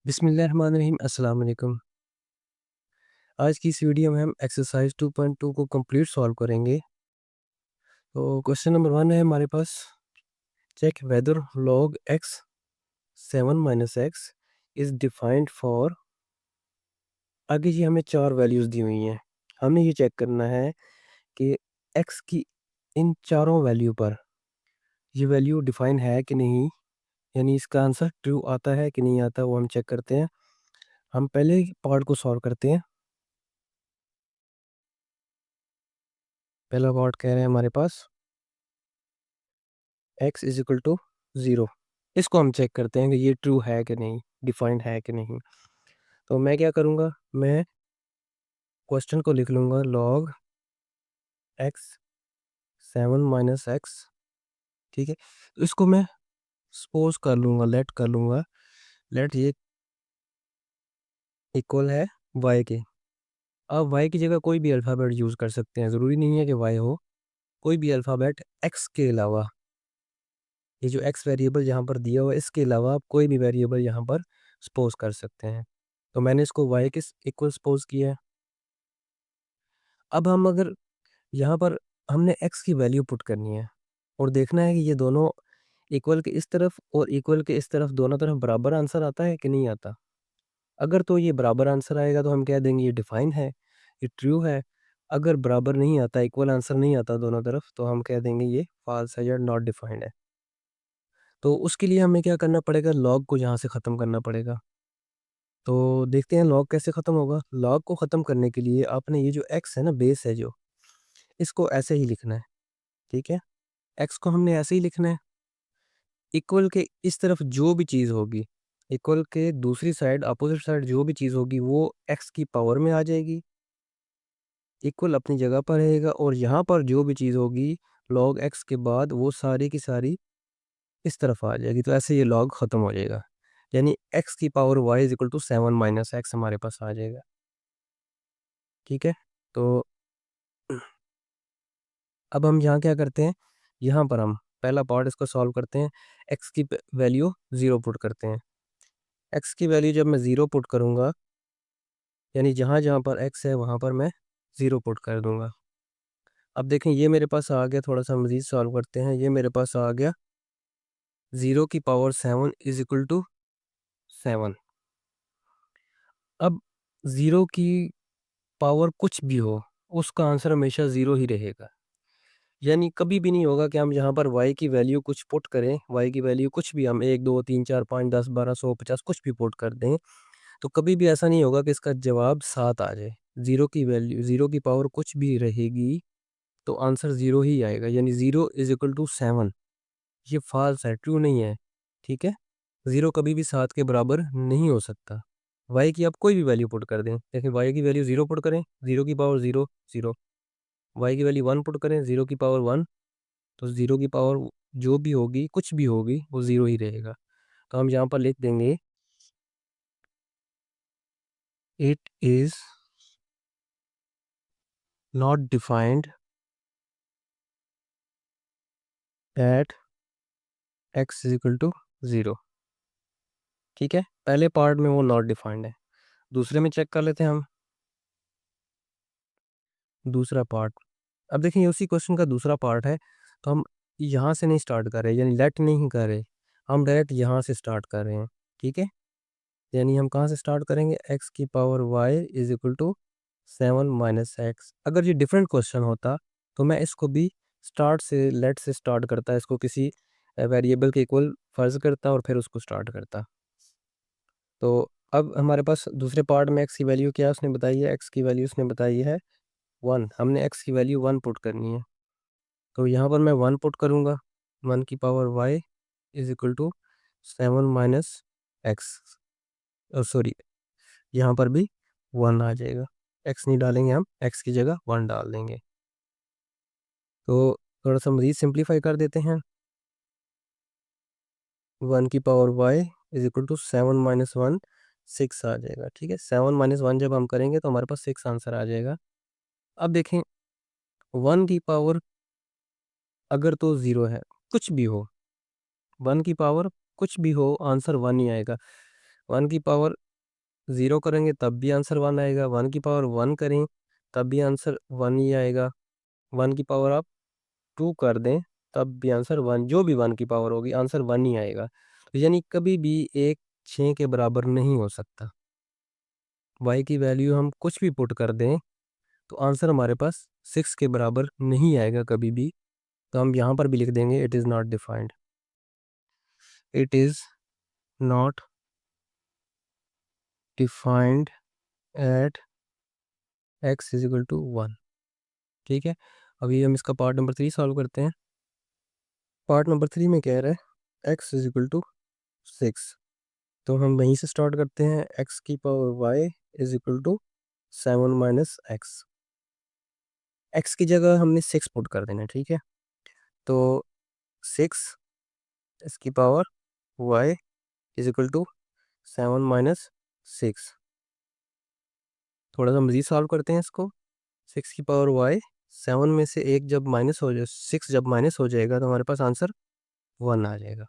बिस्मिल्लाहिर्रहमानिर्रहीम अस्सलाम वालेकुम। आज की इस वीडियो में हम एक्सरसाइज 2.2 को कंप्लीट सॉल्व करेंगे। तो क्वेश्चन नंबर 1 है हमारे पास, check whether log x 7 minus x is defined for. आगे जी हमें 4 वैल्यूज़ दी हुई हैं। हमें ये चेक करना है कि x की इन चारों वैल्यू पर ये वैल्यू डिफाइन है कि नहीं, यानी इसका आंसर ट्रू आता है कि नहीं आता, वो हम चेक करते हैं। हम पहले पार्ट को सॉल्व करते हैं। पहला पार्ट कह रहे हैं हमारे पास x इज इक्वल टू 0। इसको हम चेक करते हैं कि ये ट्रू है कि नहीं, डिफाइंड है कि नहीं। तो मैं क्या करूँगा, मैं क्वेश्चन को लिख लूँगा log x 7 माइनस एक्स। ठीक है, तो इसको मैं सपोज कर लूँगा, लेट कर लूँगा, लेट ये इक्वल है y के। अब y की जगह कोई भी अल्फ़ाबेट यूज़ कर सकते हैं, ज़रूरी नहीं है कि y हो। कोई भी अल्फ़ाबेट x के अलावा, ये जो x वेरिएबल यहाँ पर दिया हुआ है इसके अलावा आप कोई भी वेरिएबल यहाँ पर सपोज कर सकते हैं। तो मैंने इसको y के इक्वल सपोज किया है। अब हम अगर यहाँ पर हमने x की वैल्यू पुट करनी है और देखना है कि ये दोनों इक्वल के इस तरफ और इक्वल के इस तरफ दोनों तरफ बराबर आंसर आता है कि नहीं आता। अगर तो ये बराबर आंसर आएगा तो हम कह देंगे ये डिफाइन है, ये ट्रू है। अगर बराबर नहीं आता, इक्वल आंसर नहीं आता दोनों तरफ, तो हम कह देंगे ये फॉल्स है या नॉट डिफाइंड है। तो उसके लिए हमें क्या करना पड़ेगा, लॉग को यहाँ से ख़त्म करना पड़ेगा। तो देखते हैं लॉग कैसे ख़त्म होगा। लॉग को ख़त्म करने के लिए आपने ये जो एक्स है ना, बेस है जो, इसको ऐसे ही लिखना है। ठीक है, एक्स को हमने ऐसे ही लिखना है। इक्वल के इस तरफ जो भी चीज़ होगी, इक्वल के दूसरी साइड, अपोजिट साइड जो भी चीज़ होगी वो एक्स की पावर में आ जाएगी। इक्वल अपनी जगह पर रहेगा और यहाँ पर जो भी चीज़ होगी लॉग एक्स के बाद वो सारी की सारी इस तरफ आ जाएगी। तो ऐसे ये लॉग ख़त्म हो जाएगा, यानी एक्स की power y is equal to 7 minus x हमारे पास आ जाएगा। ठीक है, तो अब हम यहाँ क्या करते हैं, यहाँ पर हम पहला पार्ट इसको सॉल्व करते हैं। एक्स की वैल्यू 0 पुट करते हैं। एक्स की वैल्यू जब मैं 0 पुट करूँगा, यानी जहाँ जहाँ पर एक्स है वहाँ पर मैं 0 पुट कर दूँगा। अब देखें ये मेरे पास आ गया, थोड़ा सा मज़ीद सॉल्व करते हैं। ये मेरे पास आ गया 0 की पावर 7 इज इक्वल टू 7। अब 0 की पावर कुछ भी हो, उसका आंसर हमेशा 0 ही रहेगा। यानी कभी भी नहीं होगा कि हम यहाँ पर y की वैल्यू कुछ पुट करें, y की वैल्यू कुछ भी हम 1 2 3 4 5 10 12 100 50 कुछ भी पुट कर दें, तो कभी भी ऐसा नहीं होगा कि इसका जवाब 7 आ जाए। 0 की वैल्यू, 0 की पावर कुछ भी रहेगी तो आंसर 0 ही आएगा, यानी 0 इज इक्वल टू 7। ये फॉल्स है, ट्रू नहीं है। ठीक है, 0 कभी भी 7 के बराबर नहीं हो सकता। y की आप कोई भी वैल्यू पुट कर दें, देखें y की वैल्यू 0 पुट करें, 0 की पावर 0 0। y की वैल्यू 1 पुट करें, 0 की पावर 1, तो 0 की पावर जो भी होगी, कुछ भी होगी, वो 0 ही रहेगा। तो हम यहाँ पर लिख देंगे it is not defined at x is equal to 0। ठीक है, पहले पार्ट में वो नॉट डिफाइंड है। दूसरे में चेक कर लेते हैं हम दूसरा पार्ट। अब देखें ये उसी क्वेश्चन का दूसरा पार्ट है, तो हम यहाँ से नहीं स्टार्ट कर रहे, यानी लेट नहीं कर रहे, हम डायरेक्ट यहाँ से स्टार्ट कर रहे हैं। ठीक है, यानी हम कहाँ से स्टार्ट करेंगे, एक्स की power y is equal to 7 minus x. अगर ये डिफरेंट क्वेश्चन होता तो मैं इसको भी स्टार्ट से, लेट से स्टार्ट करता, इसको किसी वेरिएबल के इक्वल फर्ज करता और फिर उसको स्टार्ट करता। तो अब हमारे पास दूसरे पार्ट में एक्स की वैल्यू क्या उसने बताई है, एक्स की वैल्यू उसने बताई है 1। हमने एक्स की वैल्यू 1 पुट करनी है, तो यहाँ पर मैं 1 पुट करूँगा। 1 की power y is equal to 7 minus x, sorry यहाँ पर भी 1 आ जाएगा। एक्स नहीं डालेंगे, हम एक्स की जगह 1 डाल देंगे। तो थोड़ा सा मज़ीद सिंप्लीफाई कर देते हैं। 1 की power y is equal to 7 minus 1, 6 आ जाएगा। ठीक है, 7 माइनस 1 जब हम करेंगे तो हमारे पास 6 आंसर आ जाएगा। अब देखें 1 की पावर अगर तो 0 है, कुछ भी हो, 1 की पावर कुछ भी हो, आंसर 1 ही आएगा। 1 की पावर 0 करेंगे तब भी आंसर 1 आएगा, 1 की पावर 1 करें तब भी आंसर 1 ही आएगा, 1 की पावर आप 2 कर दें तब भी आंसर 1, जो भी 1 की पावर होगी आंसर 1 ही आएगा। तो यानी कभी भी एक 6 के बराबर नहीं हो सकता। y की वैल्यू हम कुछ भी पुट कर दें तो आंसर हमारे पास 6 के बराबर नहीं आएगा कभी भी। तो हम यहाँ पर भी लिख देंगे it is not defined, it is not defined at x is equal to 1। ठीक है, अभी हम इसका पार्ट नंबर 3 सॉल्व करते हैं। पार्ट नंबर 3 में कह रहा है x इज इक्वल टू 6। तो हम वहीं से स्टार्ट करते हैं, x की power y is equal to 7 minus x. x की जगह हमने 6 पुट कर देना है, ठीक है। तो 6 इसकी power y is equal to 7 minus 6। थोड़ा सा मज़ीद सॉल्व करते हैं इसको। 6 की पावर y, 7 में से एक जब माइनस हो जाए, 6 जब माइनस हो जाएगा तो हमारे पास आंसर 1 आ जाएगा।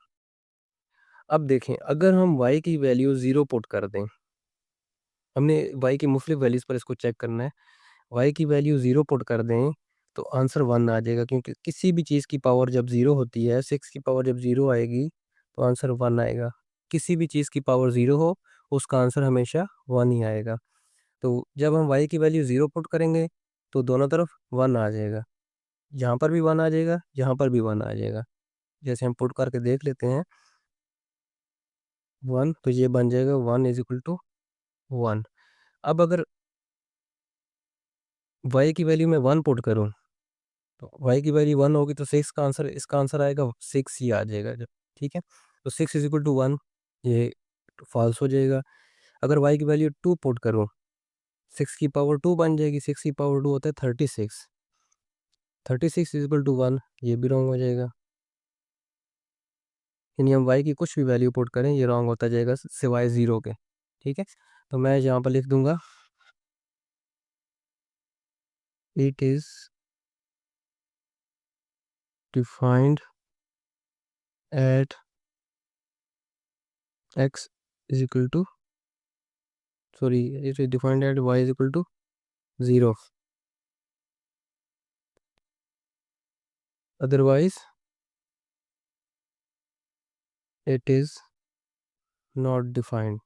अब देखें, अगर हम y की वैल्यू 0 पुट कर दें, हमने y की मुख्तलिफ वैल्यूज़ पर इसको चेक करना है। y की वैल्यू 0 पुट कर दें तो आंसर 1 आ जाएगा, क्योंकि किसी भी चीज़ की पावर जब 0 होती है, 6 की पावर जब 0 आएगी तो आंसर 1 आएगा। किसी भी चीज़ की पावर 0 हो उसका आंसर हमेशा 1 ही आएगा। तो जब हम y की वैल्यू 0 पुट करेंगे तो दोनों तरफ 1 आ जाएगा, यहाँ पर भी 1 आ जाएगा, यहाँ पर भी 1 आ जाएगा। जैसे हम पुट करके देख लेते हैं 1, तो ये बन जाएगा 1 इज इक्वल टू 1। अब अगर y की वैल्यू में 1 पुट करूँ तो y की वैल्यू 1 होगी तो 6 का आंसर, इसका आंसर आएगा 6 ही आ जाएगा जब, ठीक है। तो 6 इज इक्वल टू 1, ये फॉल्स हो जाएगा। अगर y की वैल्यू 2 पुट करूँ, 6 की पावर 2 बन जाएगी, 6 की पावर 2 होता है 36, 36 इज इक्वल टू 1, ये भी रॉन्ग हो जाएगा। यानी हम y की कुछ भी वैल्यू पुट करें ये रॉन्ग होता जाएगा सिवाय 0 के, ठीक है। तो मैं यहाँ पर लिख दूंगा it is defined at x is equal to, sorry, it is defined at y is equal to 0, otherwise it is not defined.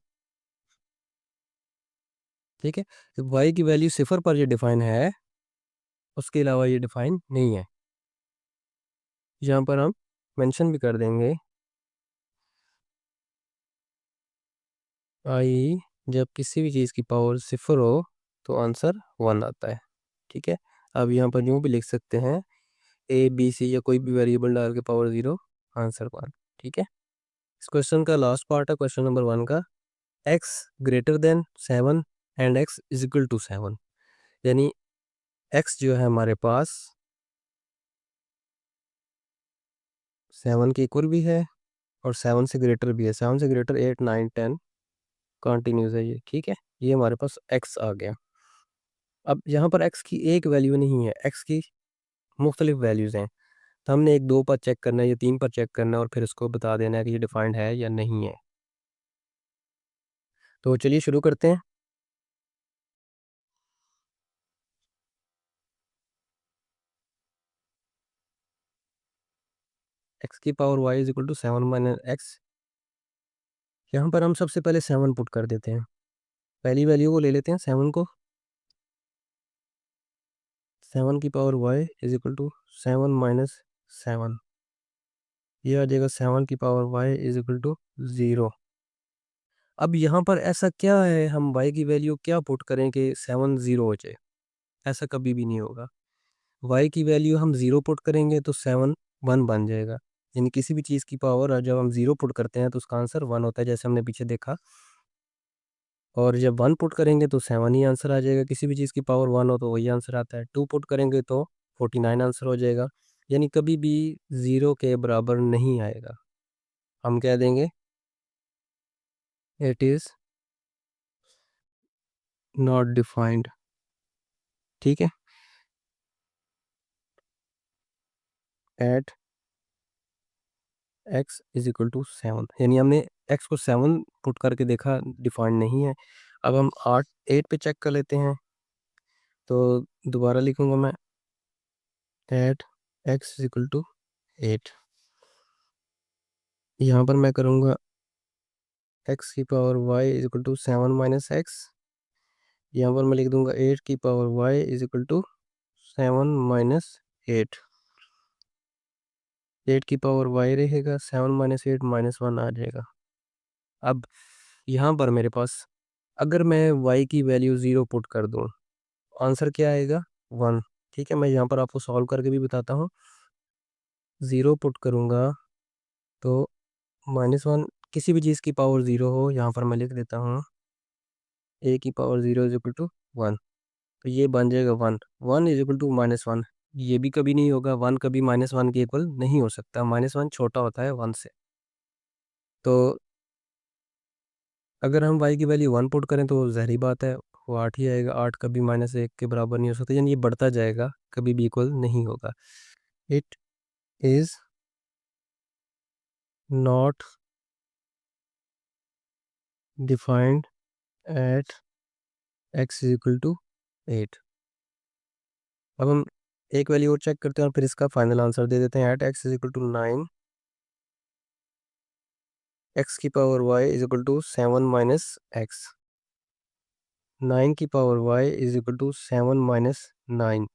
ठीक है, y की वैल्यू 0 पर ये डिफाइन है, उसके अलावा ये डिफाइन नहीं है। यहाँ पर हम मेंशन भी कर देंगे आई जब किसी भी चीज़ की पावर 0 हो तो आंसर 1 आता है, ठीक है। अब यहाँ पर यूँ भी लिख सकते हैं ए बी सी या कोई भी वेरिएबल डाल के पावर 0, आंसर 1, ठीक है। इस क्वेश्चन का लास्ट पार्ट है क्वेश्चन नंबर 1 का, x greater than 7 and x is equal to 7। यानी x जो है हमारे पास 7 के इक्वल भी है और 7 से ग्रेटर भी है, 7 से ग्रेटर 8 9 10 कंटिन्यूस है ये, ठीक है। ये हमारे पास x आ गया। अब यहाँ पर x की एक वैल्यू नहीं है, x की मुख्तलिफ वैल्यूज़ हैं। तो हमने 1 2 पर चेक करना है या 3 पर चेक करना है और फिर इसको बता देना है कि ये डिफाइंड है या नहीं है। तो चलिए शुरू करते हैं। x की power y is equal to 7 minus x. यहाँ पर हम सबसे पहले 7 पुट कर देते हैं, पहली वैल्यू को ले लेते हैं 7 को। 7 की power y is equal to 7 minus 7, ये आ जाएगा 7 की power y is equal to 0। अब यहाँ पर ऐसा क्या है, हम y की वैल्यू क्या पुट करें कि 7 0 हो जाए, ऐसा कभी भी नहीं होगा। y की वैल्यू हम 0 पुट करेंगे तो 7 1 बन जाएगा। यानी किसी भी चीज़ की पावर जब हम 0 पुट करते हैं तो उसका आंसर 1 होता है, जैसे हमने पीछे देखा। और जब 1 पुट करेंगे तो 7 ही आंसर आ जाएगा, किसी भी चीज़ की पावर 1 हो तो वही आंसर आता है। 2 पुट करेंगे तो 49 आंसर हो जाएगा। यानी कभी भी 0 के बराबर नहीं आएगा। हम कह देंगे इट इज़ नॉट डिफाइंड, ठीक है, at x is equal to 7। यानी हमने एक्स को 7 पुट करके देखा, डिफाइंड नहीं है। अब हम 8 पे चेक कर लेते हैं। तो दोबारा लिखूंगा मैं at x is equal to 8। यहाँ पर मैं करूँगा एक्स की power y is equal to 7 minus x. यहाँ पर मैं लिख दूंगा 8 की power y is equal to 7 minus 8। 8 की पावर वाई रहेगा, 7 माइनस 8 -1 आ जाएगा। अब यहाँ पर मेरे पास अगर मैं y की वैल्यू 0 पुट कर दूँ, आंसर क्या आएगा? 1। ठीक है, मैं यहाँ पर आपको सॉल्व करके भी बताता हूँ। 0 पुट करूँगा तो -1, किसी भी चीज़ की पावर 0 हो, यहाँ पर मैं लिख देता हूँ a की पावर 0 इज इक्वल टू 1। तो ये बन जाएगा 1। 1 इज इक्वल टू -1। ये भी कभी नहीं होगा, 1 कभी -1 के इक्वल नहीं हो सकता। -1 छोटा होता है 1 से। तो अगर हम y की वैल्यू 1 पुट करें तो ज़ाहिर बात है वो 8 ही आएगा। 8 कभी -1 के बराबर नहीं हो सकता, यानी ये बढ़ता जाएगा, कभी भी इक्वल नहीं होगा। It is not defined at x is equal to 8। अब हम एक वैल्यू और चेक करते हैं और फिर इसका फाइनल आंसर दे देते हैं। At x is equal to 9, x की power y is equal to 7 minus x. 9 की power y is equal to 7 minus 9।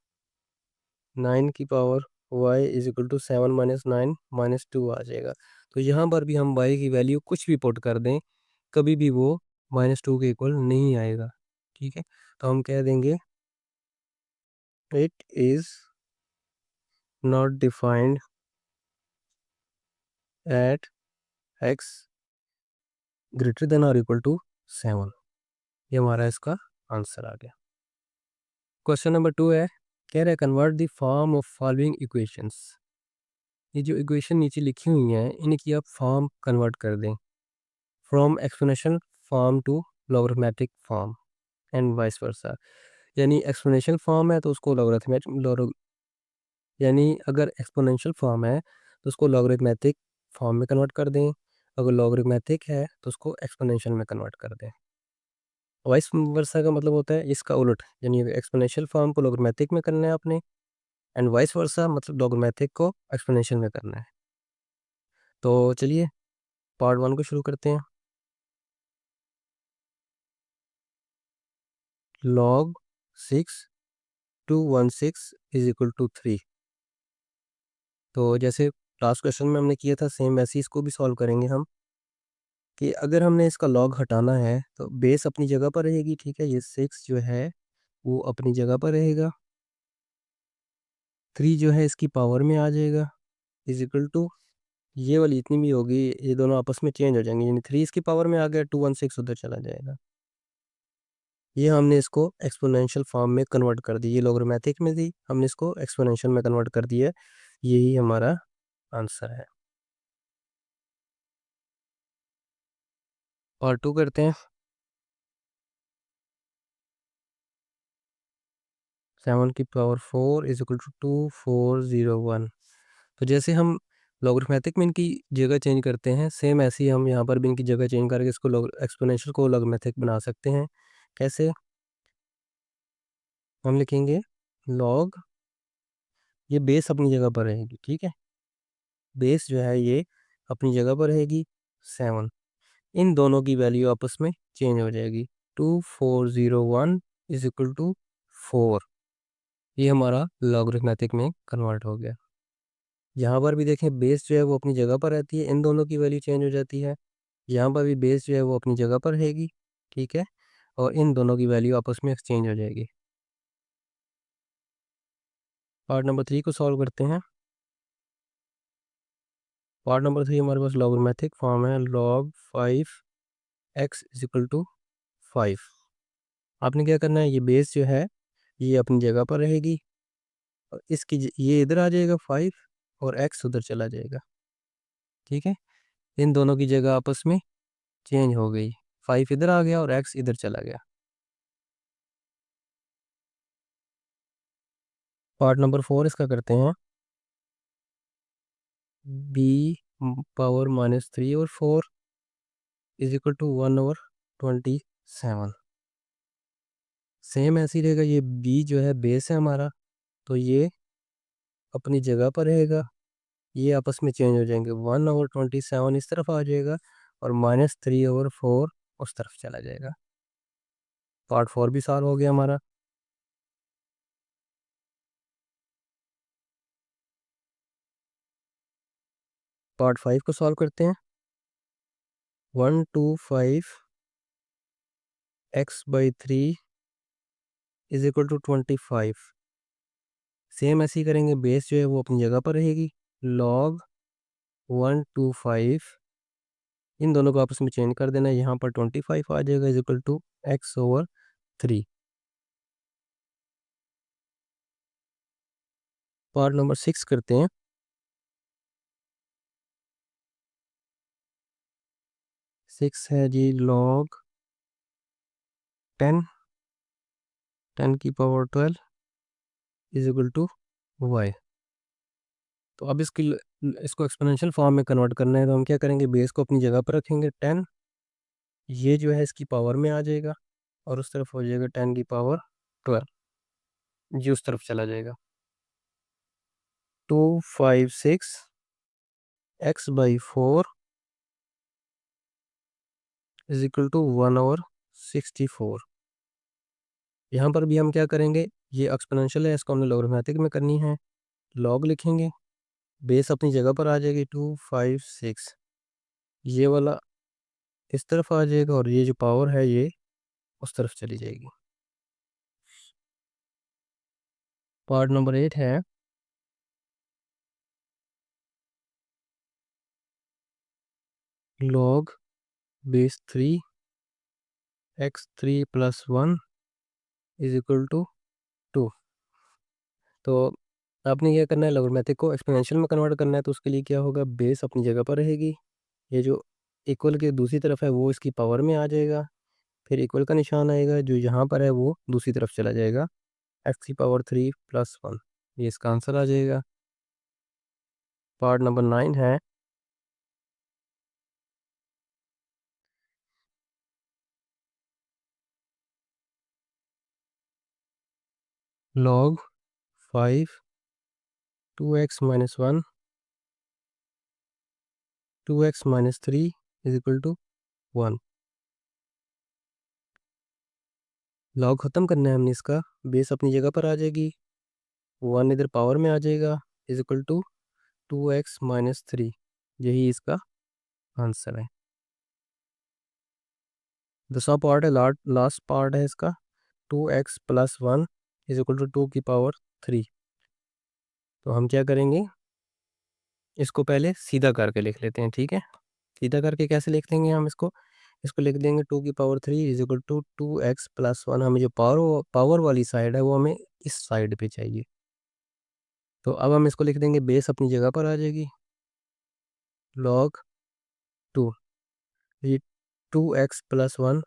9 की power y is equal to 7 minus 9 -2 आ जाएगा। तो यहाँ पर भी हम y की वैल्यू कुछ भी पुट कर दें, कभी भी वो -2 के इक्वल नहीं आएगा। ठीक है, तो हम कह देंगे it is not defined at x greater then और इक्वल टू 7। ये हमारा इसका आंसर आ गया। क्वेश्चन नंबर 2 है, कह रहे convert the form of following equations. ये जो इक्वेशन नीचे लिखी हुई हैं इनकी आप फॉर्म कन्वर्ट कर दें, from exponential form to logarithmic form and vice versa. यानी एक्सपोनेंशियल फॉर्म है तो उसको यानी अगर एक्सपोनेंशियल फॉर्म है तो उसको लॉगरिथमेटिक फॉर्म में कन्वर्ट कर दें, अगर लॉगरिथमेटिक है तो उसको एक्सपोनेंशियल में कन्वर्ट कर दें। वाइस वर्सा का मतलब होता है इसका उलट, यानी एक्सपोनेंशियल फॉर्म को लॉगरिथमेटिक में करना है आपने, एंड वाइस वर्सा मतलब लॉगरिथमेटिक को एक्सपोनेंशियल में करना है। तो चलिए पार्ट 1 को शुरू करते हैं। log 6 216 is equal to 3। तो जैसे लास्ट क्वेश्चन में हमने किया था सेम वैसे ही इसको भी सॉल्व करेंगे हम, कि अगर हमने इसका लॉग हटाना है तो बेस अपनी जगह पर रहेगी। ठीक है, ये 6 जो है वो अपनी जगह पर रहेगा, 3 जो है इसकी पावर में आ जाएगा इज इक्वल टू ये वाली इतनी भी होगी, ये दोनों आपस में चेंज हो जाएंगे, यानी 3 इसकी पावर में आ गया, 216 उधर चला जाएगा। ये हमने इसको एक्सपोनेंशियल फॉर्म में कन्वर्ट कर दी, ये लॉगरिथमेटिक में थी, हमने इसको एक्सपोनेंशियल में कन्वर्ट कर दिया। यही हमारा आंसर है। पार्ट 2 करते हैं। 7 की पावर 4 इज इक्वल टू 2401। तो जैसे हम लॉगरिथमेटिक में इनकी जगह चेंज करते हैं, सेम ऐसे ही हम यहाँ पर भी इनकी जगह चेंज करके इसको एक्सपोनेंशियल को लॉगरिथमेटिक बना सकते हैं। कैसे? हम लिखेंगे लॉग, ये बेस अपनी जगह पर रहेगी। ठीक है, बेस जो है ये अपनी जगह पर रहेगी 7, इन दोनों की वैल्यू आपस में चेंज हो जाएगी। 2401 इज इक्वल टू 4, ये हमारा लॉगरिथमेटिक में कन्वर्ट हो गया। यहाँ पर भी देखें बेस जो है वो अपनी जगह पर रहती है, इन दोनों की वैल्यू चेंज हो जाती है। यहाँ पर भी बेस जो है वो अपनी जगह पर रहेगी। ठीक है, और इन दोनों की वैल्यू आपस में एक्सचेंज हो जाएगी। पार्ट नंबर 3 को सॉल्व करते हैं। पार्ट नंबर 3 हमारे पास लॉगरिथमेटिक फॉर्म है, log 5 x is equal to 5। आपने क्या करना है, ये बेस जो है ये अपनी जगह पर रहेगी और ये इधर आ जाएगा 5 और x उधर चला जाएगा। ठीक है, इन दोनों की जगह आपस में चेंज हो गई, 5 इधर आ गया और x इधर चला गया। पार्ट नंबर 4 इसका करते हैं। b पावर -3 और 4 इज इक्वल टू 1/27। सेम ऐसे ही रहेगा, ये बी जो है बेस है हमारा, तो ये अपनी जगह पर रहेगा, ये आपस में चेंज हो जाएंगे, 1/27 इस तरफ आ जाएगा और -3/4 उस तरफ चला जाएगा। पार्ट 4 भी सॉल्व हो गया हमारा। पार्ट 5 को सॉल्व करते हैं। 125x/3 is equal to 25। Same ऐसे ही करेंगे, बेस जो है वो अपनी जगह पर रहेगी, log 125, इन दोनों को आपस में चेंज कर देना है, यहाँ पर 25 आ जाएगा is equal to x/3। Part number 6 करते हैं। 6 है जी, log 10 10^12 is equal to y। तो अब इसको एक्सपोनेंशियल फॉर्म में कन्वर्ट करना है, तो हम क्या करेंगे, बेस को अपनी जगह पर रखेंगे 10, ये जो है इसकी पावर में आ जाएगा और उस तरफ हो जाएगा 10^12, जी उस तरफ चला जाएगा। 256x/4 is equal to 1/64। यहाँ पर भी हम क्या करेंगे, ये एक्सपोनेंशियल है, इसको हमने लॉगरिथमेटिक में करनी है, लॉग लिखेंगे, बेस अपनी जगह पर आ जाएगी 256, ये वाला इस तरफ आ जाएगा और ये जो पावर है ये उस तरफ चली जाएगी। पार्ट नंबर 8 है, log base 3 x3 + 1 is equal to 2। तो आपने क्या करना है, लॉगरिथमेटिक को एक्सपोनेंशियल में कन्वर्ट करना है, तो उसके लिए क्या होगा, बेस अपनी जगह पर रहेगी, ये जो इक्वल के दूसरी तरफ है वो इसकी पावर में आ जाएगा, फिर इक्वल का निशान आएगा, जो यहाँ पर है वो दूसरी तरफ चला जाएगा, x³ + 1, ये इसका आंसर आ जाएगा। पार्ट नंबर 9 है, log 5 2x - 1 2x - 3 is equal to 1। Log ख़त्म करना है हमने इसका, बेस अपनी जगह पर आ जाएगी, 1 इधर पावर में आ जाएगा, इज इक्वल टू 2x - 3, यही इसका आंसर है। दूसरा पार्ट है, लास्ट पार्ट है इसका, 2x + 1 इज इक्वल टू 2^3। तो हम क्या करेंगे, इसको पहले सीधा करके लिख लेते हैं, ठीक है। सीधा करके कैसे लिख देंगे हम इसको, इसको लिख देंगे 2^3 इज इक्वल टू 2x + 1, हमें जो पावर वाली साइड है वो हमें इस साइड पे चाहिए, तो अब हम इसको लिख देंगे, बेस अपनी जगह पर आ जाएगी, log 2, ये 2x + 1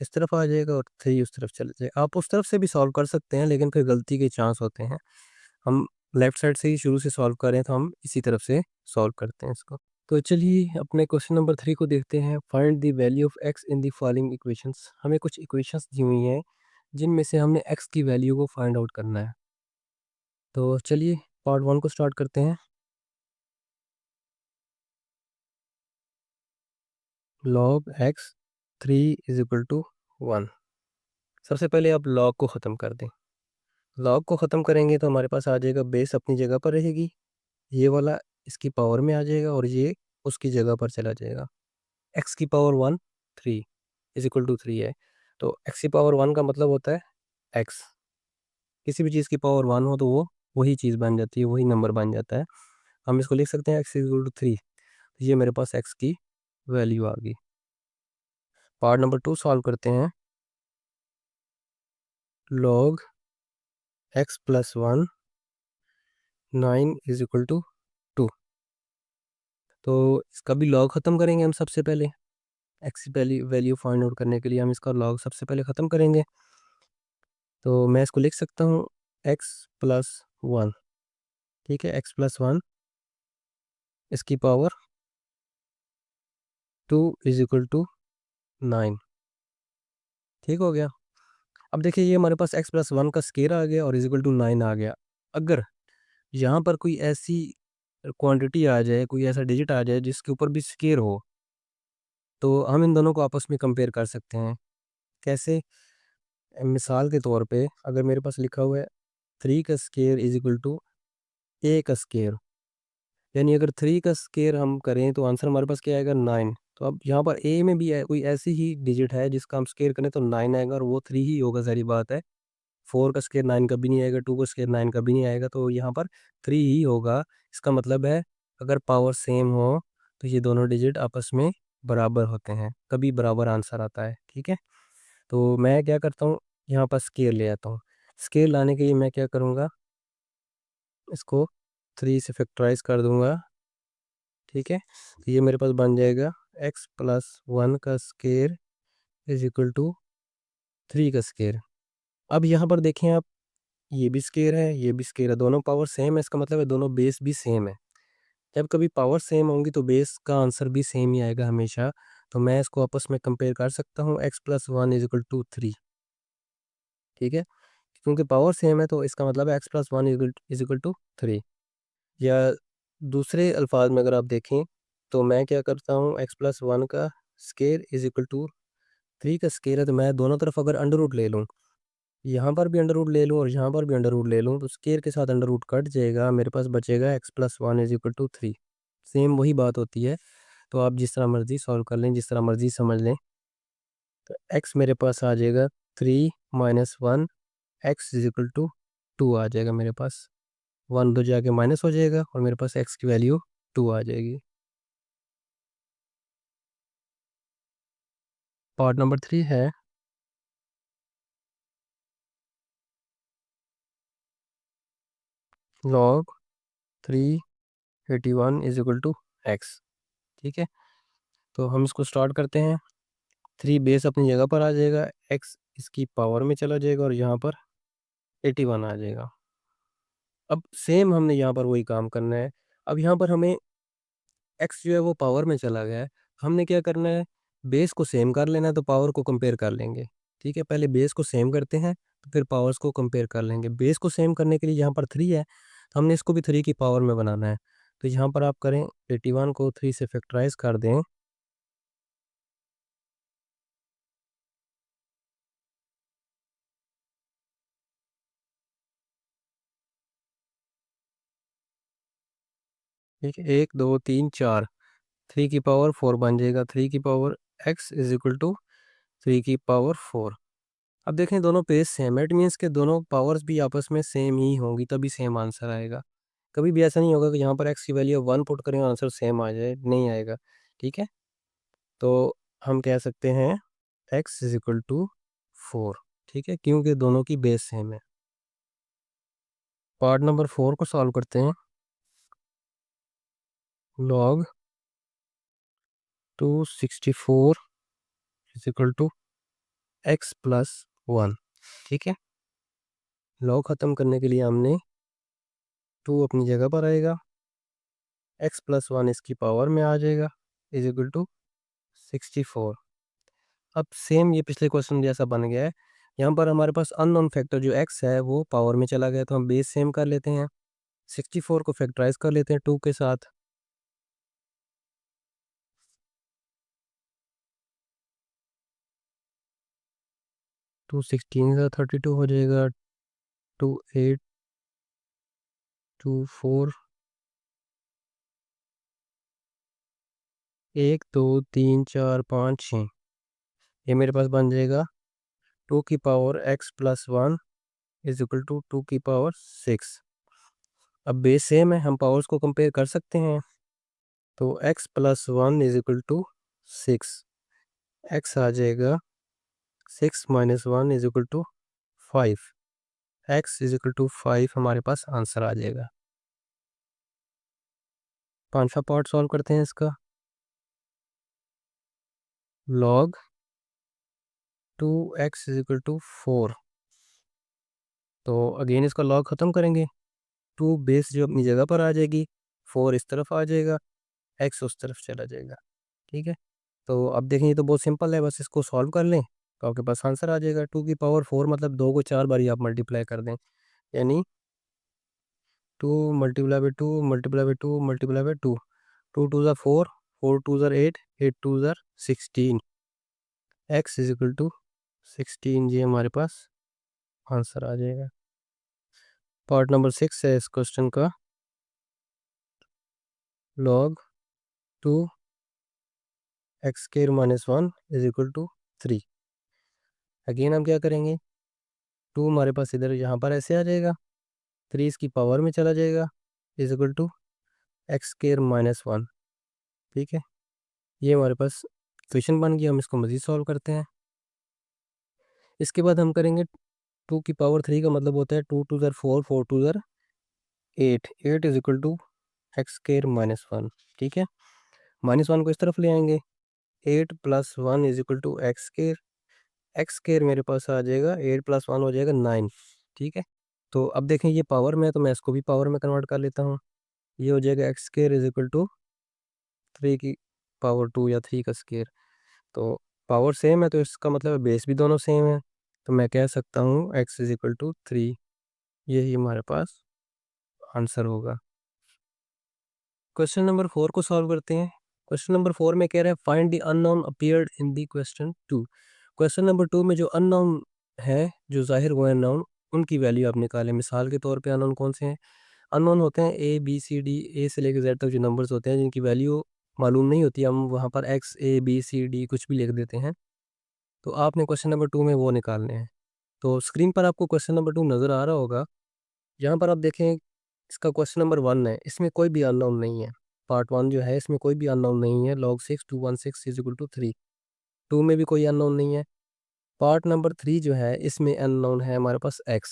इस तरफ आ जाएगा और 3 उस तरफ चले जाएगा। आप उस तरफ से भी सॉल्व कर सकते हैं, लेकिन फिर गलती के चांस होते हैं, हम लेफ्ट साइड से ही शुरू से सॉल्व करें, तो हम इसी तरफ से सॉल्व करते हैं इसको। तो चलिए अपने क्वेश्चन नंबर 3 को देखते हैं। Find the value of x in the following equations. हमें कुछ इक्वेशंस दी हुई हैं जिनमें से हमने x की वैल्यू को फाइंड आउट करना है। तो चलिए पार्ट 1 को स्टार्ट करते हैं। log x 3 is equal to 1। सबसे पहले आप log को ख़त्म कर दें। log को ख़त्म करेंगे तो हमारे पास आ जाएगा, बेस अपनी जगह पर रहेगी, ये वाला इसकी पावर में आ जाएगा और ये उसकी जगह पर चला जाएगा। x⁻1 3 इज इक्वल टू 3 है, तो x⁻1 का मतलब होता है x, किसी भी चीज़ की पावर 1 हो तो वो वही चीज़ बन जाती है, वही नंबर बन जाता है। हम इसको लिख सकते हैं x इक्वल टू 3, ये मेरे पास x की वैल्यू आ गई। पार्ट नंबर 2 सॉल्व करते हैं। log x + 1 9 is equal to 2। तो इसका भी log ख़त्म करेंगे हम सबसे पहले, x की पहली वैल्यू फाइंड आउट करने के लिए हम इसका log सबसे पहले ख़त्म करेंगे। तो मैं इसको लिख सकता हूँ x + 1, ठीक है, x + 1 इसकी पावर 2 इज इक्वल टू 9। ठीक हो गया। अब देखिए ये हमारे पास x+1 का स्केयर आ गया और इज इक्वल टू 9 आ गया। अगर यहाँ पर कोई ऐसी क्वांटिटी आ जाए, कोई ऐसा डिजिट आ जाए जिसके ऊपर भी स्केयर हो, तो हम इन दोनों को आपस में कंपेयर कर सकते हैं। कैसे? मिसाल के तौर पे अगर मेरे पास लिखा हुआ है 3 का स्केयर इज इक्वल टू ए का स्केयर, यानी अगर 3 का स्केयर हम करें तो आंसर हमारे पास क्या आएगा? 9। तो अब यहाँ पर ए में भी कोई ऐसी ही डिजिट है जिसका हम स्केयर करें तो 9 आएगा, और वो 3 ही होगा, सारी बात है। 4 का स्केयर 9 कभी नहीं आएगा, 2 का स्केयर 9 कभी नहीं आएगा, तो यहाँ पर 3 ही होगा। इसका मतलब है अगर पावर सेम हो तो ये दोनों डिजिट आपस में बराबर होते हैं, कभी बराबर आंसर आता है। ठीक है, तो मैं क्या करता हूँ, यहाँ पर स्केयर ले आता हूँ। स्केयर लाने के लिए मैं क्या करूँगा, इसको 3 से फैक्टराइज कर दूंगा। ठीक है, तो ये मेरे पास बन जाएगा x+1 का स्केयर इज इक्वल टू 3 का स्केयर। अब यहाँ पर देखें आप, ये भी स्केयर है, ये भी स्केयर है, दोनों पावर सेम है, इसका मतलब है दोनों बेस भी सेम है। जब कभी पावर सेम होंगी तो बेस का आंसर भी सेम ही आएगा हमेशा। तो मैं इसको आपस में कंपेयर कर सकता हूँ, x+1 इज इक्वल टू 3। ठीक है, क्योंकि पावर सेम है तो इसका मतलब है x+1 इज इक्वल टू 3। या दूसरे अल्फाज में अगर आप देखें तो मैं क्या करता हूँ, x+1 का स्केयर इज इक्वल टू 3 का स्केयर है, तो मैं दोनों तरफ अगर अंडर रूट ले लूँ, यहाँ पर भी अंडर रूट ले लूँ और यहाँ पर भी अंडर रूट ले लूँ, तो स्केयर के साथ अंडर रूट कट जाएगा, मेरे पास बचेगा x+1 is equal to 3। Same वही बात होती है। तो आप जिस तरह मर्जी सॉल्व कर लें, जिस तरह मर्जी समझ लें। तो x मेरे पास आ जाएगा 3 - 1, x इज इक्वल टू 2 आ जाएगा मेरे पास। 1 तो जाके माइनस हो जाएगा और मेरे पास x की वैल्यू 2 आ जाएगी। पार्ट नंबर 3 है log 381 is equal to x। ठीक है, तो हम इसको स्टार्ट करते हैं। 3 बेस अपनी जगह पर आ जाएगा, x इसकी पावर में चला जाएगा और यहाँ पर 81 आ जाएगा। अब सेम हमने यहाँ पर वही काम करना है। अब यहाँ पर हमें x जो है वो पावर में चला गया है, हमने क्या करना है, बेस को सेम कर लेना है, तो पावर को कंपेयर कर लेंगे। ठीक है, पहले बेस को सेम करते हैं तो फिर पावर्स को कंपेयर कर लेंगे। बेस को सेम करने के लिए यहाँ पर 3 है, तो हमने इसको भी 3 की पावर में बनाना है। तो यहाँ पर आप करें 81 को 3 से फैक्टराइज कर दें, ठीक है, 1 2 3 4, 3 की पावर 4 बन जाएगा, 3 की power x is equal to 3 की पावर 4। अब देखें दोनों पेज सेम है, इट मीन्स के दोनों पावर्स भी आपस में सेम ही होंगी, तभी सेम आंसर आएगा। कभी भी ऐसा नहीं होगा कि यहाँ पर x की वैल्यू 1 पुट करें और आंसर सेम आ जाए, नहीं आएगा। ठीक है, तो हम कह सकते हैं x इज इक्वल टू 4। ठीक है, क्योंकि दोनों की बेस सेम है। पार्ट नंबर 4 को सॉल्व करते हैं। log 264 is equal to x+1। ठीक है, लॉग ख़त्म करने के लिए हमने 2 अपनी जगह पर आएगा, x+1 इसकी पावर में आ जाएगा, इज इक्वल टू 64। अब सेम ये पिछले क्वेश्चन जैसा बन गया है। यहाँ पर हमारे पास अननोन फैक्टर जो x है वो पावर में चला गया, तो हम बेस सेम कर लेते हैं। 64 को फैक्टराइज कर लेते हैं 2 के साथ। टू 16 का 32 हो जाएगा, 2 8 2 4, 1 2 3 4 5 6, ये मेरे पास बन जाएगा 2 की power x+1 is equal to 2 की पावर 6। अब बेस सेम है, हम पावर्स को कंपेयर कर सकते हैं। तो x+1 is equal to 6, x आ जाएगा 6 - 1 is equal to 5, x is equal to 5 हमारे पास आंसर आ जाएगा। पांचवा पार्ट सॉल्व करते हैं इसका। log 2x is equal to 4, तो अगेन इसका log ख़त्म करेंगे। 2 बेस जो अपनी जगह पर आ जाएगी, 4 इस तरफ आ जाएगा, x उस तरफ चला जाएगा। ठीक है, तो अब देखें, ये तो बहुत सिंपल है, बस इसको सॉल्व कर लें तो आपके पास आंसर आ जाएगा। 2 की पावर 4 मतलब 2 को 4 बारी आप मल्टीप्लाई कर दें, यानी 2 × 2 × 2 × 2 2 2 ज़ा 4, 4 2 ज़ा 8, 8 2 ज़ा 16, x इज इक्वल टू 16, ये हमारे पास आंसर आ जाएगा। पार्ट नंबर 6 है इस क्वेश्चन का, log 2 x square minus 1 is equal to 3। Again हम क्या करेंगे, 2 हमारे पास इधर यहाँ पर ऐसे आ जाएगा, 3 इसकी पावर में चला जाएगा, is equal to x square minus 1। ठीक है, ये हमारे पास क्वेश्चन बन गया। हम इसको मज़ीद सॉल्व करते हैं। इसके बाद हम करेंगे 2 की पावर 3 का मतलब होता है 2 2 ज़र 4, 4 2 ज़र 8, 8 is equal to x square minus 1। ठीक है, माइनस 1 को इस तरफ ले आएंगे, 8 plus 1 is equal to x square. X square मेरे पास आ जाएगा, 8 प्लस 1 हो जाएगा 9। ठीक है, तो अब देखें ये पावर में है तो मैं इसको भी पावर में कन्वर्ट कर लेता हूँ। ये हो जाएगा x square is equal to 3 की पावर 2 या 3 का स्क्वायर। तो पावर सेम है तो इसका मतलब बेस भी दोनों सेम है, तो मैं कह सकता हूँ x इज इक्वल टू 3, यही हमारे पास आंसर होगा। क्वेश्चन नंबर 4 को सॉल्व करते हैं। क्वेश्चन नंबर 4 में कह रहा है find the unknown appeared in the question 2। Question number 2 में जो अननोन है, जो जाहिर हुए अननोन, उनकी वैल्यू आप निकालें। मिसाल के तौर पे अननोन कौन से हैं? अननोन होते हैं ए बी सी डी, ए से लेकर जेड तक जो नंबर्स होते हैं जिनकी वैल्यू मालूम नहीं होती, हम वहाँ पर x A B C D कुछ भी लिख देते हैं। तो आपने क्वेश्चन नंबर 2 में वो निकालने हैं। तो स्क्रीन पर आपको क्वेश्चन नंबर 2 नज़र आ रहा होगा। यहाँ पर आप देखें, इसका क्वेश्चन नंबर 1 है, इसमें कोई भी अननोन नहीं है। पार्ट 1 जो है इसमें कोई भी अननोन नहीं है। log 6 216 इज इक्वल टू 3, 2 में भी कोई अननोन नहीं है। पार्ट नंबर 3 जो है इसमें अननोन है हमारे पास x।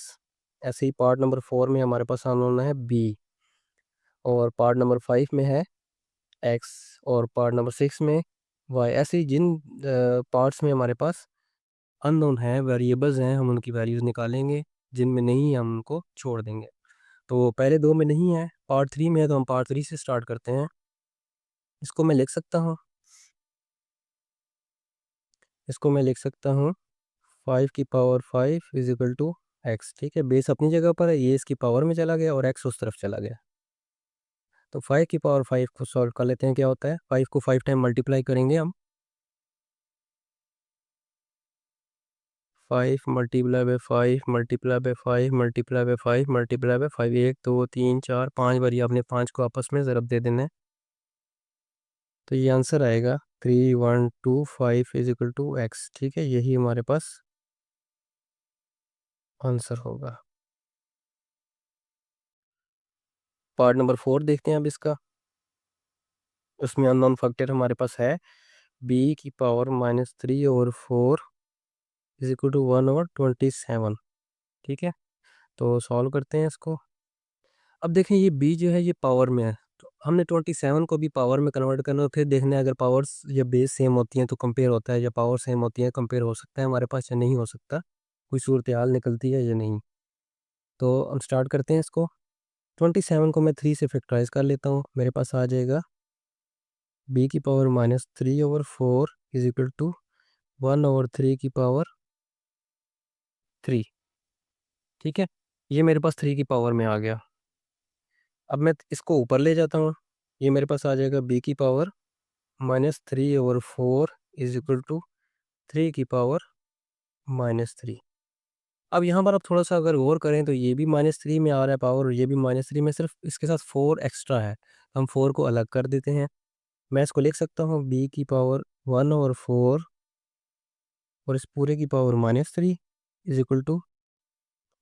ऐसे ही पार्ट नंबर 4 में हमारे पास अननोन है b, और पार्ट नंबर 5 में है x, और पार्ट नंबर 6 में y। ऐसे ही जिन पार्ट्स में हमारे पास अननोन है, वेरिएबल्स हैं, हम उनकी वैल्यूज़ निकालेंगे। जिनमें नहीं है हम उनको छोड़ देंगे। तो पहले 2 में नहीं है, पार्ट 3 में है, तो हम पार्ट 3 से स्टार्ट करते हैं। इसको मैं लिख सकता हूँ, इसको मैं लिख सकता हूँ 5 की power 5 is equal to x. ठीक है, बेस अपनी जगह पर है, ये इसकी पावर में चला गया और एक्स उस तरफ चला गया। तो 5 की पावर 5 को सॉल्व कर लेते हैं। क्या होता है, 5 को 5 टाइम मल्टीप्लाई करेंगे हम, 5 multiply by 5 multiply by 5 multiply by 5 multiply by 5, 1 2 3 4 5 बारी आपने 5 को आपस में ज़रब दे देना है। तो ये आंसर आएगा 3125 इज इक्वल टू एक्स। ठीक है, यही हमारे पास आंसर होगा। पार्ट नंबर 4 देखते हैं अब इसका। उसमें अननोन फैक्टर हमारे पास है b की पावर -3/4 इज इक्वल टू 1/27। ठीक है, तो सॉल्व करते हैं इसको। अब देखें ये b जो है ये पावर में है, तो हमने 27 को भी पावर में कन्वर्ट करना है। फिर देखना है अगर पावर्स या बेस सेम होती हैं तो कंपेयर होता है, या पावर सेम होती है कंपेयर हो सकता है हमारे पास या नहीं हो सकता, कोई सूरत हाल निकलती है या नहीं। तो हम स्टार्ट करते हैं इसको। 27 को मैं 3 से फैक्टराइज कर लेता हूँ, मेरे पास आ जाएगा b की पावर -3/4 इज इक्वल टू 1/3 की पावर 3। ठीक है, ये मेरे पास 3 की पावर में आ गया। अब मैं इसको ऊपर ले जाता हूँ, ये मेरे पास आ जाएगा b की पावर -3/4 इज इक्वल टू 3 की पावर -3। अब यहाँ पर आप थोड़ा सा अगर गौर करें तो ये भी -3 में आ रहा है पावर, और ये भी -3 में, सिर्फ इसके साथ 4 एक्स्ट्रा है। हम 4 को अलग कर देते हैं। मैं इसको लिख सकता हूँ b की पावर 1/4 और इस पूरे की पावर -3 इज इक्वल टू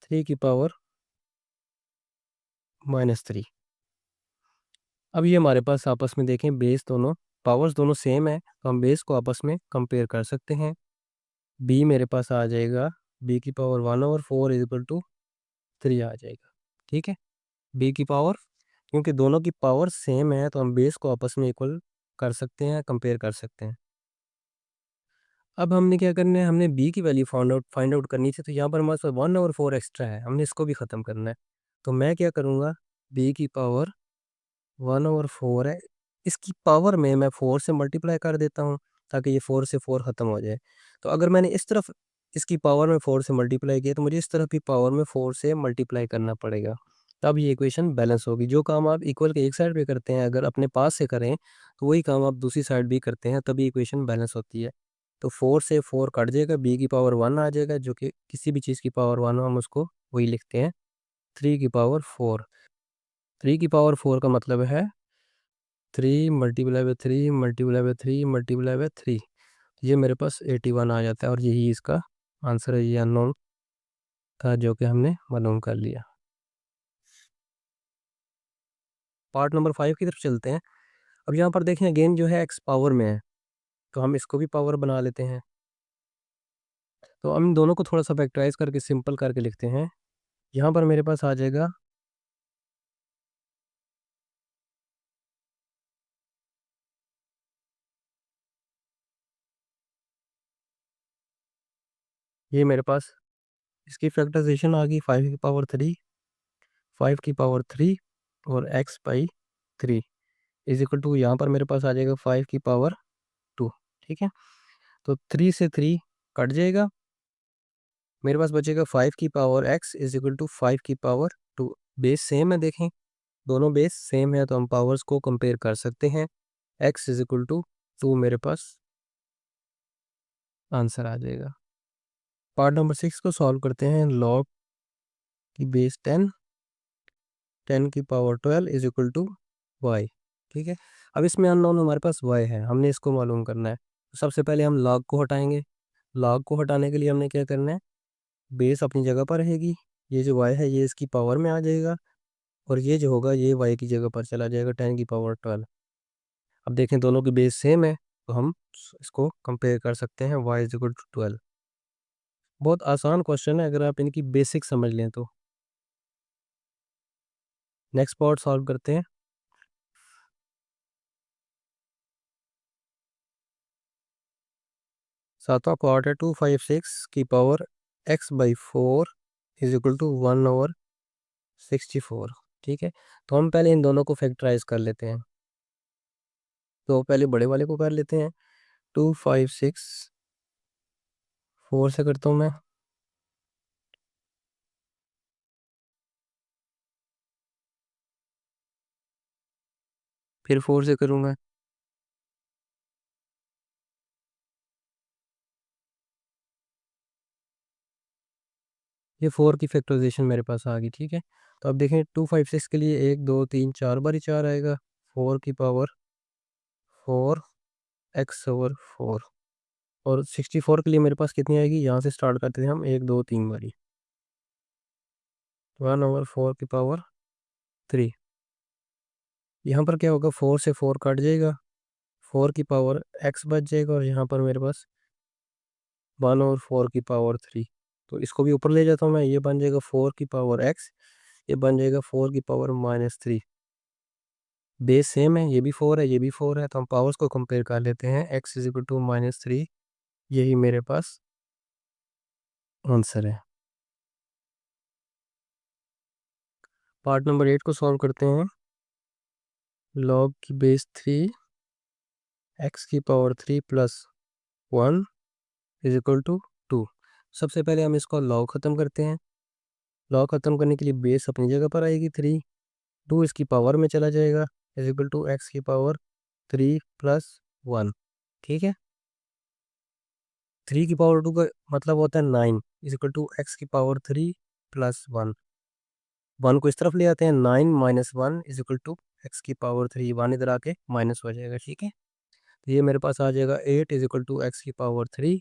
3 की पावर -3। अब ये हमारे पास आपस में देखें, बेस दोनों, पावर्स दोनों सेम है, तो हम बेस को आपस में कंपेयर कर सकते हैं। b मेरे पास आ जाएगा b की पावर 1/4 इज इक्वल टू 3 आ जाएगा। ठीक है, b की पावर, क्योंकि दोनों की पावर सेम है तो हम बेस को आपस में इक्वल कर सकते हैं, कंपेयर कर सकते हैं। अब हमने क्या करना है, हमने b की वैल्यू फाइंड आउट करनी थी, तो यहाँ पर हमारे पास 1/4 एक्स्ट्रा है, हमने इसको भी ख़त्म करना है। तो मैं क्या करूँगा, b की पावर 1/4 है, इसकी पावर में मैं 4 से मल्टीप्लाई कर देता हूँ ताकि ये 4 से 4 ख़त्म हो जाए। तो अगर मैंने इस तरफ इसकी पावर में 4 से मल्टीप्लाई किया तो मुझे इस तरफ भी पावर में 4 से मल्टीप्लाई करना पड़ेगा, तब ये इक्वेशन बैलेंस होगी। जो काम आप इक्वल के एक साइड पे करते हैं अगर अपने पास से करें तो वही काम आप दूसरी साइड भी करते हैं, तभी इक्वेशन बैलेंस होती है। तो 4 से 4 कट जाएगा, b की पावर 1 आ जाएगा, जो कि किसी भी चीज़ की पावर 1 हो हम उसको वही लिखते हैं 3 की पावर 4। 3 की पावर 4 का मतलब है 3 multiply by 3 multiply by 3 multiply by 3, ये मेरे पास 81 आ जाता है और यही इसका आंसर है, ये अननोन था जो कि हमने मालूम कर लिया। पार्ट नंबर 5 की तरफ चलते हैं। अब यहाँ पर देखें अगेन जो है एक्स पावर में है, तो हम इसको भी पावर बना लेते हैं। तो हम इन दोनों को थोड़ा सा फैक्टराइज करके सिंपल करके लिखते हैं। यहाँ पर मेरे पास आ जाएगा ये मेरे पास इसकी फैक्टराइजेशन आ गई 5 की पावर 3, 5 की पावर 3 और x by 3 is equal to, यहाँ पर मेरे पास आ जाएगा 5 की पावर 2। ठीक है, तो 3 से 3 कट जाएगा, मेरे पास बचेगा 5 की power x is equal to 5 की पावर 2। बेस सेम है, देखें दोनों बेस सेम है तो हम पावर्स को कंपेयर कर सकते हैं। x इज इक्वल टू 2 मेरे पास आंसर आ जाएगा। पार्ट नंबर 6 को सॉल्व करते हैं। log की बेस 10, 10 की power 12 is equal to y। ठीक है, अब इसमें अननोन हमारे पास y है, हमने इसको मालूम करना है। सबसे पहले हम log को हटाएंगे। log को हटाने के लिए हमने क्या करना है, बेस अपनी जगह पर रहेगी, ये जो y है ये इसकी पावर में आ जाएगा और ये जो होगा ये y की जगह पर चला जाएगा 10 की पावर 12। अब देखें दोनों की बेस सेम है तो हम इसको कंपेयर कर सकते हैं, y इज इक्वल टू 12। बहुत आसान क्वेश्चन है अगर आप इनकी बेसिक समझ लें तो। नेक्स्ट पार्ट सॉल्व करते हैं। सातवां पार्ट है 256 की power x by 4 is equal to 1/64। ठीक है, तो हम पहले इन दोनों को फैक्टराइज कर लेते हैं। तो पहले बड़े वाले को कर लेते हैं, 256 4 से करता हूँ मैं, फिर 4 से करूँगा, ये 4 की फैक्टराइजेशन मेरे पास आ गई। ठीक है, तो अब देखें 256 के लिए 1 2 3 4 बारी 4 आएगा, 4 की पावर 4 एक्स ओवर 4, और 64 के लिए मेरे पास कितनी आएगी, यहाँ से स्टार्ट करते हैं हम 1 2 3 बारी, 1/4 की पावर 3। यहाँ पर क्या होगा, 4 से 4 कट जाएगा, 4 की पावर x बच जाएगा और यहाँ पर मेरे पास 1/4 की पावर 3। तो इसको भी ऊपर ले जाता हूँ मैं, ये बन जाएगा 4 की पावर x, ये बन जाएगा 4 की पावर -3। बेस सेम है, ये भी 4 है ये भी 4 है, तो हम पावर्स को कंपेयर कर लेते हैं। x इज इक्वल टू -3, यही मेरे पास आंसर है। पार्ट नंबर 8 को सॉल्व करते हैं। log की बेस 3 x की power 3 plus 1 is equal to 2। सबसे पहले हम इसको log ख़त्म करते हैं। log ख़त्म करने के लिए बेस अपनी जगह पर आएगी 3, 2 इसकी पावर में चला जाएगा, इज इक्वल टू एक्स की पावर 3 प्लस 1। ठीक है, 3 की पावर 2 का मतलब होता है 9, इज इक्वल टू एक्स की पावर 3 प्लस 1। 1 को इस तरफ ले आते हैं, 9 minus 1 is equal to x की पावर 3, 1 इधर आके माइनस हो जाएगा। ठीक है, तो ये मेरे पास आ जाएगा 8 इज इक्वल टू एक्स की पावर 3,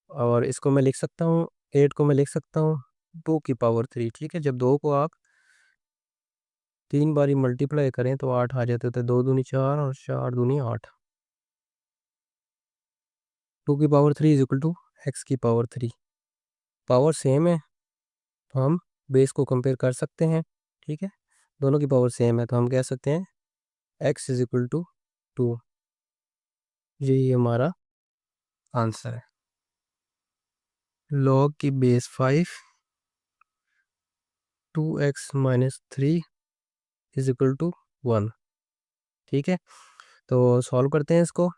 और इसको मैं लिख सकता हूँ, 8 को मैं लिख सकता हूँ 2 की पावर 3। ठीक है, जब 2 को आप 3 बारी मल्टीप्लाई करें तो 8 आ जाते थे, 2 दूनी 4 और 4 दूनी 8। 2 की power 3 is equal to x की पावर 3, पावर सेम है तो हम बेस को कंपेयर कर सकते हैं। ठीक है, दोनों की पावर सेम है तो हम कह सकते हैं एक्स इज इक्वल टू 2, यही हमारा आंसर है। log की base 5 2x minus 3 is equal to 1। ठीक है, तो सॉल्व करते हैं इसको।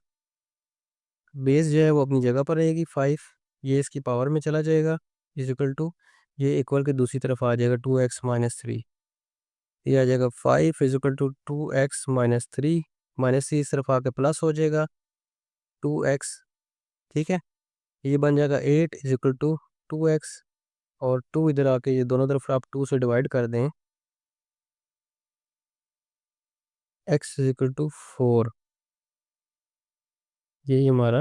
बेस जो है वो अपनी जगह पर रहेगी 5, ये इसकी पावर में चला जाएगा इज इक्वल टू, ये इक्वल के दूसरी तरफ आ जाएगा 2x-3, ये आ जाएगा 5 is equal to 2x-3, minus इस तरफ आके प्लस हो जाएगा 2x, ठीक है। ये बन जाएगा 8 इज इक्वल टू 2x, और 2 इधर आके ये दोनों तरफ आप 2 से डिवाइड कर दें, x इज इक्वल टू 4, यही हमारा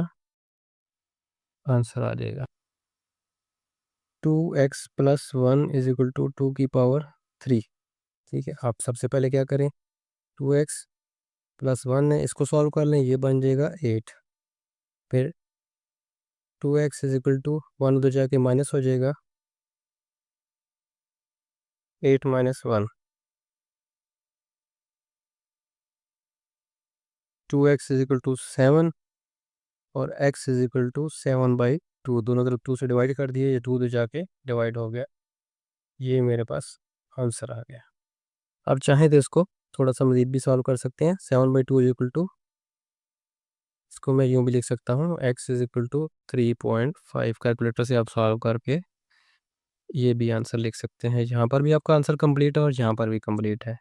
आंसर आ जाएगा। 2x+1 इज इक्वल टू 2 की पावर 3, ठीक है। आप सबसे पहले क्या करें, 2x+1 है, इसको सॉल्व कर लें, ये बन जाएगा 8। फिर 2x इज इक्वल टू 1 उधर जाके माइनस हो जाएगा, 8-1, 2x इज इक्वल टू 7, और x इज इक्वल टू 7/2, दोनों तरफ 2 से डिवाइड कर दिए, ये 2 उधर जाके डिवाइड हो गया, ये मेरे पास आंसर आ गया। अब चाहें तो इसको थोड़ा सा मज़ीद भी सॉल्व कर सकते हैं। 7/2 इज इक्वल टू, इसको मैं यूँ भी लिख सकता हूँ, x is equal to 3.5, calculator से आप सॉल्व करके ये भी आंसर लिख सकते हैं। यहाँ पर भी आपका आंसर कंप्लीट है और यहाँ पर भी कंप्लीट है।